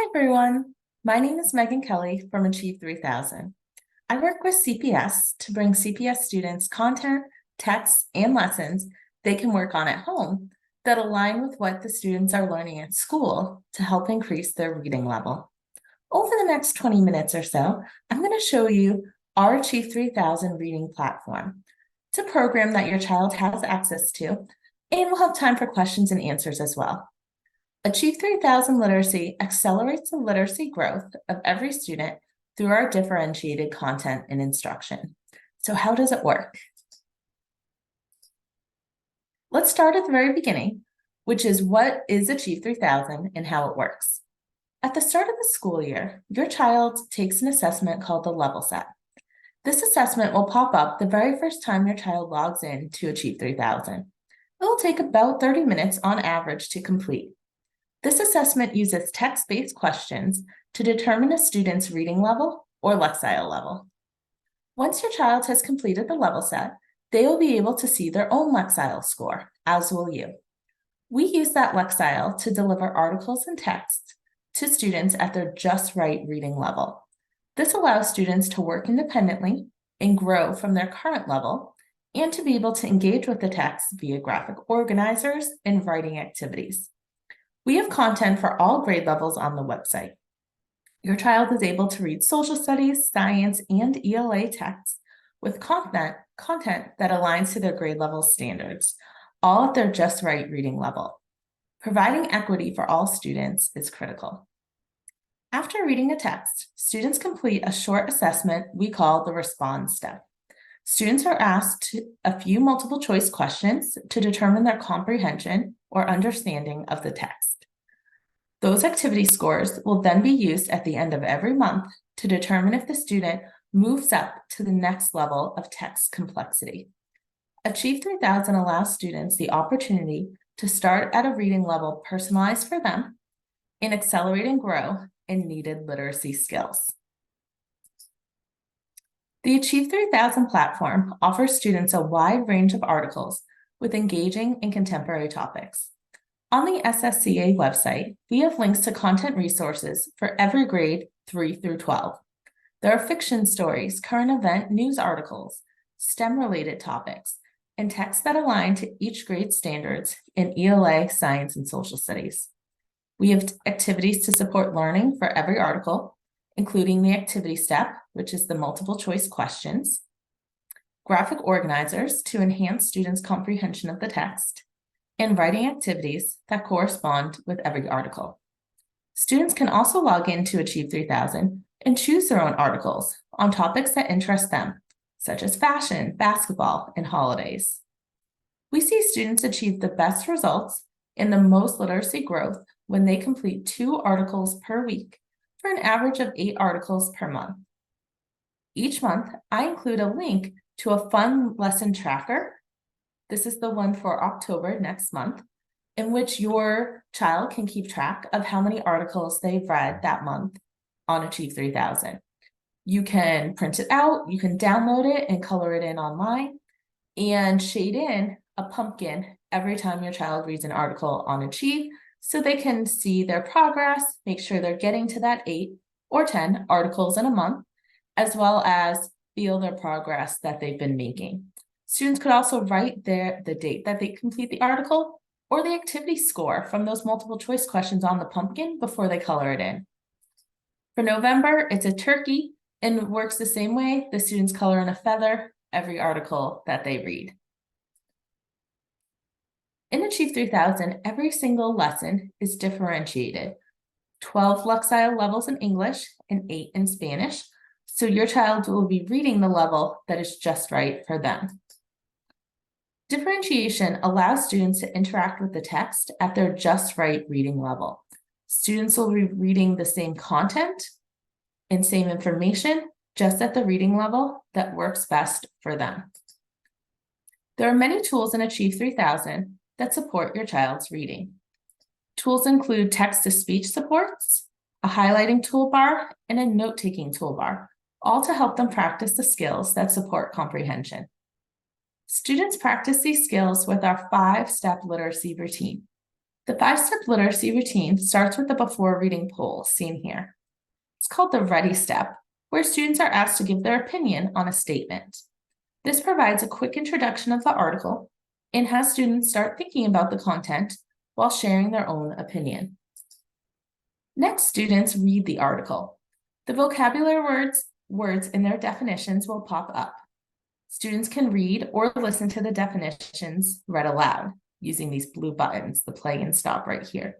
Hi everyone, my name is Megan Kelly from Achieve3000. I work with CPS to bring CPS students content, texts, and lessons they can work on at home that align with what the students are learning at school to help increase their reading level. Over the next 20 minutes or so, I'm going to show you our Achieve3000 reading platform. It's a program that your child has access to, and we'll have time for questions and answers as well. Achieve3000 Literacy accelerates the literacy growth of every student through our differentiated content and instruction. So how does it work? Let's start at the very beginning, which is what is Achieve3000 and how it works. At the start of the school year, your child takes an assessment called the level set. This assessment will pop up the very first time your child logs in to Achieve3000. It will take about 30 minutes on average to complete. This assessment uses text-based questions to determine a student's reading level or lexile level. Once your child has completed the level set, they will be able to see their own lexile score, as will you. We use that lexile to deliver articles and texts to students at their just right reading level. This allows students to work independently and grow from their current level, and to be able to engage with the text via graphic organizers and writing activities. We have content for all grade levels on the website. Your child is able to read social studies, science, and ELA texts with content that aligns to their grade level standards, all at their just right reading level. Providing equity for all students is critical. After reading a text, students complete a short assessment we call the respond step. Students are asked a few multiple choice questions to determine their comprehension or understanding of the text. Those activity scores will then be used at the end of every month to determine if the student moves up to the next level of text complexity. Achieve3000 allows students the opportunity to start at a reading level personalized for them and accelerate and grow in needed literacy skills. The Achieve3000 platform offers students a wide range of articles with engaging and contemporary topics. On the SSCA website, we have links to content resources for every grade 3 through 12. There are fiction stories, current event news articles, STEM-related topics, and texts that align to each grade standards in ELA, science, and social studies. We have activities to support learning for every article, including the activity step, which is the multiple choice questions, graphic organizers to enhance students' comprehension of the text, and writing activities that correspond with every article. Students can also log into Achieve3000 and choose their own articles on topics that interest them, such as fashion, basketball, and holidays. We see students achieve the best results and the most literacy growth when they complete 2 articles per week for an average of 8 articles per month. Each month, I include a link to a fun lesson tracker. This is the one for October next month, in which your child can keep track of how many articles they've read that month on Achieve3000. You can print it out, you can download it and color it in online, and shade in a pumpkin every time your child reads an article on Achieve, so they can see their progress, make sure they're getting to that 8 or 10 articles in a month, as well as feel their progress that they've been making. Students could also write the date that they complete the article or the activity score from those multiple choice questions on the pumpkin before they color it in. For November, it's a turkey and works the same way. The students color in a feather every article that they read. In Achieve3000, every single lesson is differentiated. 12 lexile levels in English and 8 in Spanish, so your child will be reading the level that is just right for them. Differentiation allows students to interact with the text at their just right reading level. Students will be reading the same content and same information just at the reading level that works best for them. There are many tools in Achieve3000 that support your child's reading. Tools include text-to-speech supports, a highlighting toolbar, and a note-taking toolbar, all to help them practice the skills that support comprehension. Students practice these skills with our 5-step literacy routine. The 5-step literacy routine starts with the before reading poll seen here. It's called the ready step, where students are asked to give their opinion on a statement. This provides a quick introduction of the article and has students start thinking about the content while sharing their own opinion. Next, students read the article. The vocabulary words and their definitions will pop up. Students can read or listen to the definitions read aloud using these blue buttons, the play and stop right here.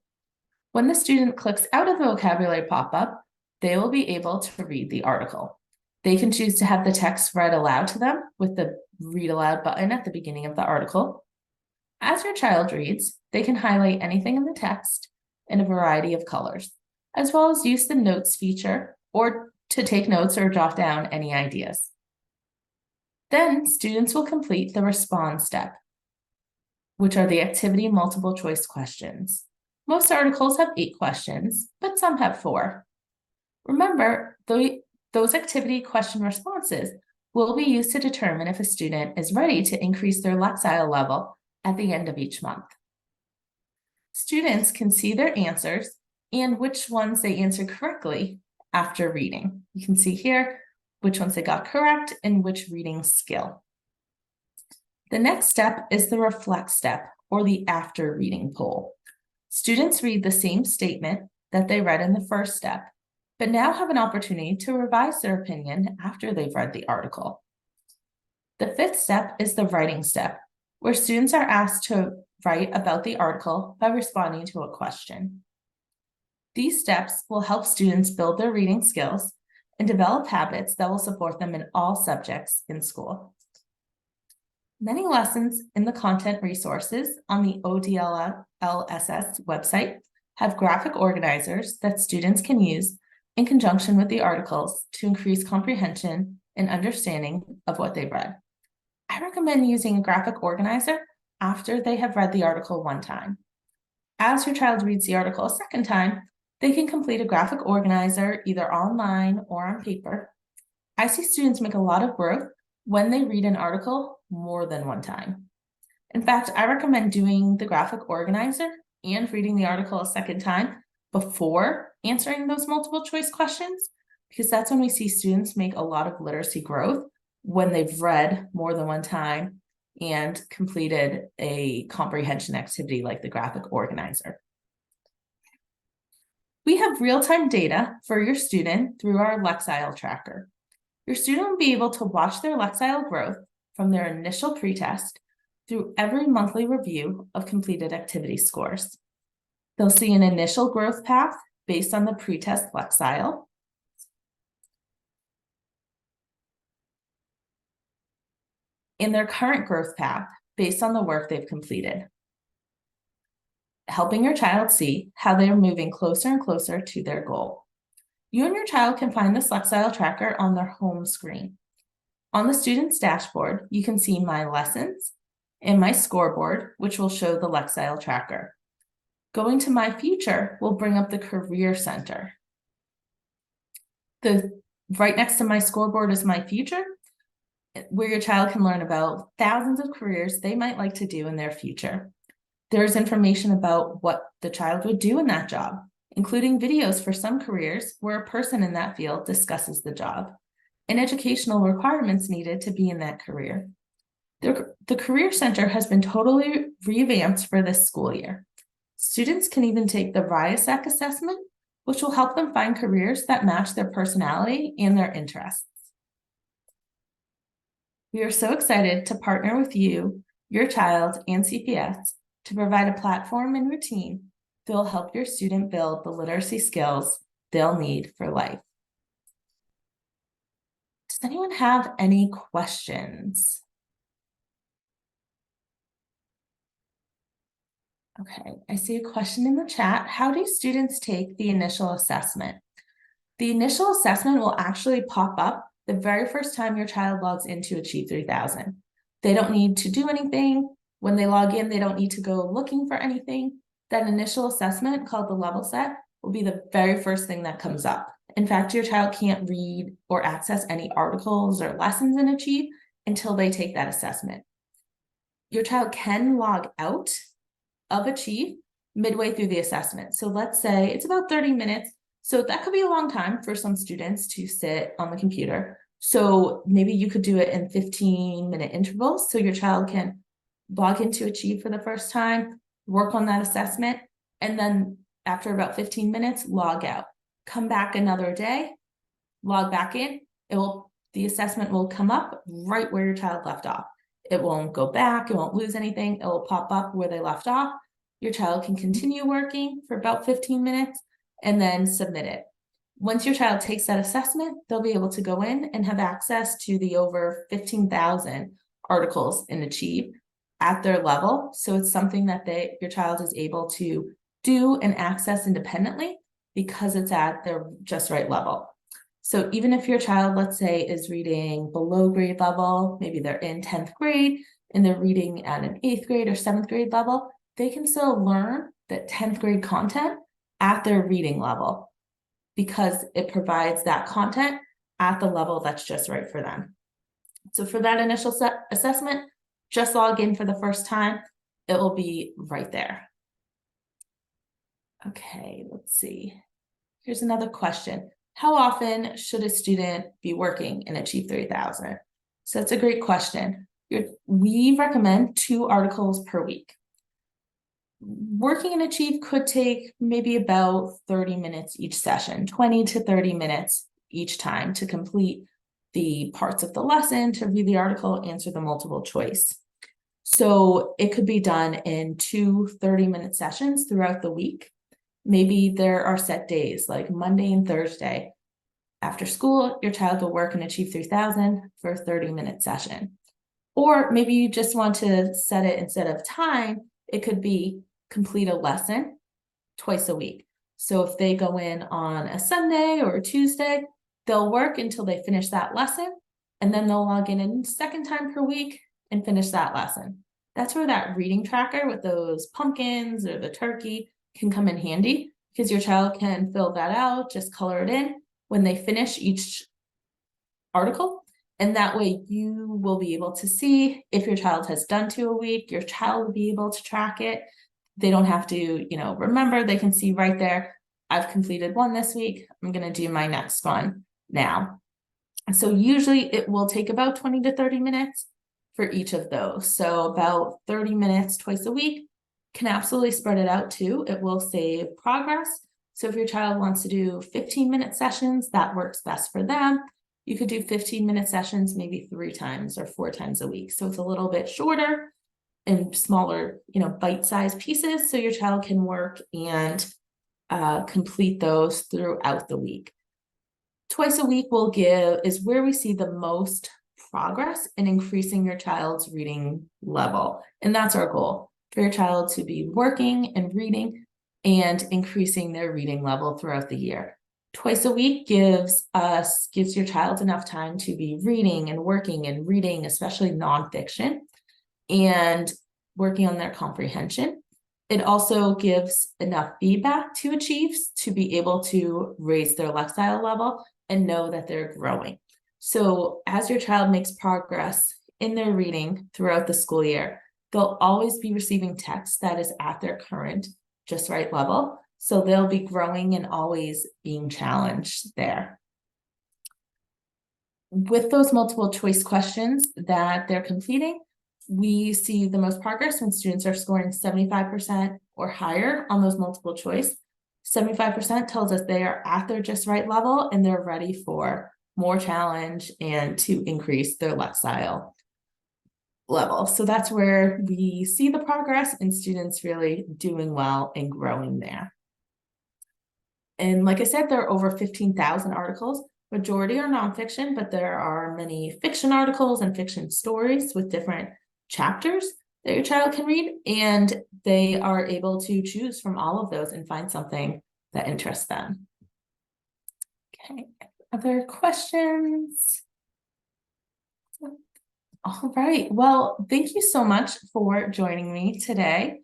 When the student clicks out of the vocabulary pop-up, they will be able to read the article. They can choose to have the text read aloud to them with the read aloud button at the beginning of the article. As your child reads, they can highlight anything in the text in a variety of colors, as well as use the notes feature or to take notes or jot down any ideas. Then students will complete the respond step, which are the activity multiple choice questions. Most articles have 8 questions, but some have 4. Remember, those activity question responses will be used to determine if a student is ready to increase their Lexile level at the end of each month. Students can see their answers and which ones they answered correctly after reading. You can see here which ones they got correct and which reading skill. The next step is the reflect step, or the after reading poll. Students read the same statement that they read in the first step, but now have an opportunity to revise their opinion after they've read the article. The 5th step is the writing step, where students are asked to write about the article by responding to a question. These steps will help students build their reading skills and develop habits that will support them in all subjects in school. Many lessons in the content resources on the ODLSS website have graphic organizers that students can use in conjunction with the articles to increase comprehension and understanding of what they've read. I recommend using a graphic organizer after they have read the article one time. As your child reads the article a second time, they can complete a graphic organizer either online or on paper. I see students make a lot of growth when they read an article more than one time. In fact, I recommend doing the graphic organizer and reading the article a second time before answering those multiple choice questions, because that's when we see students make a lot of literacy growth when they've read more than one time and completed a comprehension activity like the graphic organizer. We have real-time data for your student through our Lexile tracker. Your student will be able to watch their Lexile growth from their initial pretest through every monthly review of completed activity scores. They'll see an initial growth path based on the pretest Lexile, and their current growth path based on the work they've completed, helping your child see how they are moving closer and closer to their goal. You and your child can find this Lexile tracker on their home screen. On the student's dashboard, you can see My Lessons and My Scoreboard, which will show the Lexile tracker. Going to My Future will bring up the Career Center. Right next to My Scoreboard is My Future, where your child can learn about thousands of careers they might like to do in their future. There's information about what the child would do in that job, including videos for some careers where a person in that field discusses the job, and educational requirements needed to be in that career. The Career Center has been totally revamped for this school year. Students can even take the RIASEC assessment, which will help them find careers that match their personality and their interests. We are so excited to partner with you, your child, and CPS to provide a platform and routine that will help your student build the literacy skills they'll need for life. Does anyone have any questions? Okay, I see a question in the chat. How do students take the initial assessment? The initial assessment will actually pop up the very first time your child logs into Achieve3000. They don't need to do anything. When they log in, they don't need to go looking for anything. That initial assessment, called the level set, will be the very first thing that comes up. In fact, your child can't read or access any articles or lessons in Achieve until they take that assessment. Your child can log out of Achieve midway through the assessment. So let's say it's about 30 minutes. So that could be a long time for some students to sit on the computer. So maybe you could do it in 15-minute intervals. So your child can log into Achieve for the first time, work on that assessment, and then after about 15 minutes, log out. Come back another day, log back in. The assessment will come up right where your child left off. It won't go back, it won't lose anything, it will pop up where they left off. Your child can continue working for about 15 minutes and then submit it. Once your child takes that assessment, they'll be able to go in and have access to the over 15,000 articles in Achieve at their level. So it's something that your child is able to do and access independently because it's at their just right level. So even if your child, let's say, is reading below grade level, maybe they're in 10th grade and they're reading at an 8th grade or 7th grade level, they can still learn that 10th grade content at their reading level because it provides that content at the level that's just right for them. So for that initial assessment, just log in for the first time. It will be right there. Okay, let's see. Here's another question. How often should a student be working in Achieve3000? So that's a great question. We recommend 2 articles per week. Working in Achieve could take maybe about 30 minutes each session, 20 to 30 minutes each time to complete the parts of the lesson, to read the article, answer the multiple choice. So it could be done in 2 30-minute sessions throughout the week. Maybe there are set days like Monday and Thursday. After school, your child will work in Achieve3000 for a 30-minute session. Or maybe you just want to set it instead of time, it could be complete a lesson twice a week. So if they go in on a Sunday or a Tuesday, they'll work until they finish that lesson, and then they'll log in a second time per week and finish that lesson. That's where that reading tracker with those pumpkins or the turkey can come in handy, because your child can fill that out, just color it in when they finish each article. And that way you will be able to see if your child has done 2 a week, your child will be able to track it. They don't have to, remember, they can see right there, I've completed 1 this week, I'm going to do my next one now. So usually it will take about 20 to 30 minutes for each of those. So about 30 minutes twice a week. Can absolutely spread it out too. It will save progress. So if your child wants to do 15-minute sessions, that works best for them. You could do 15-minute sessions maybe 3 times or 4 times a week. So it's a little bit shorter and smaller, bite-sized pieces. So your child can work and complete those throughout the week. Twice a week is where we see the most progress in increasing your child's reading level. And that's our goal, for your child to be working and reading and increasing their reading level throughout the year. Twice a week gives your child enough time to be reading and working and reading, especially nonfiction, and working on their comprehension. It also gives enough feedback to Achieve to be able to raise their lexile level and know that they're growing. So as your child makes progress in their reading throughout the school year, they'll always be receiving text that is at their current just right level. So they'll be growing and always being challenged there. With those multiple choice questions that they're completing, we see the most progress when students are scoring 75% or higher on those multiple choice. 75% tells us they are at their just right level and they're ready for more challenge and to increase their lexile level. So that's where we see the progress and students really doing well and growing there. And like I said, there are over 15,000 articles. Majority are nonfiction, but there are many fiction articles and fiction stories with different chapters that your child can read, and they are able to choose from all of those and find something that interests them. Okay, other questions? All right, well, thank you so much for joining me today.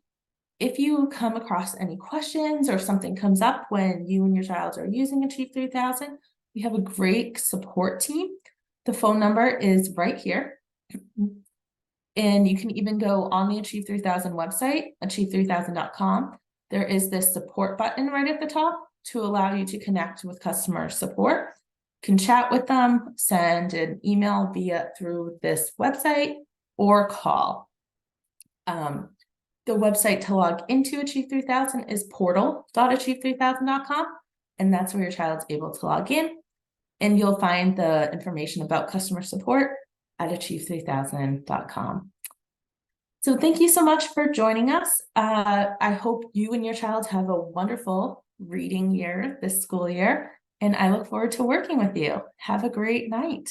If you come across any questions or something comes up when you and your child are using Achieve3000, we have a great support team. The phone number is right here. And you can even go on the Achieve3000 website, achieve3000.com, there is this support button right at the top to allow you to connect with customer support. You can chat with them, send an email through this website, or call. The website to log into Achieve3000 is portal.achieve3000.com, and that's where your child's able to log in. And you'll find the information about customer support at Achieve3000.com. So thank you so much for joining us. I hope you and your child have a wonderful reading year this school year, and I look forward to working with you. Have a great night.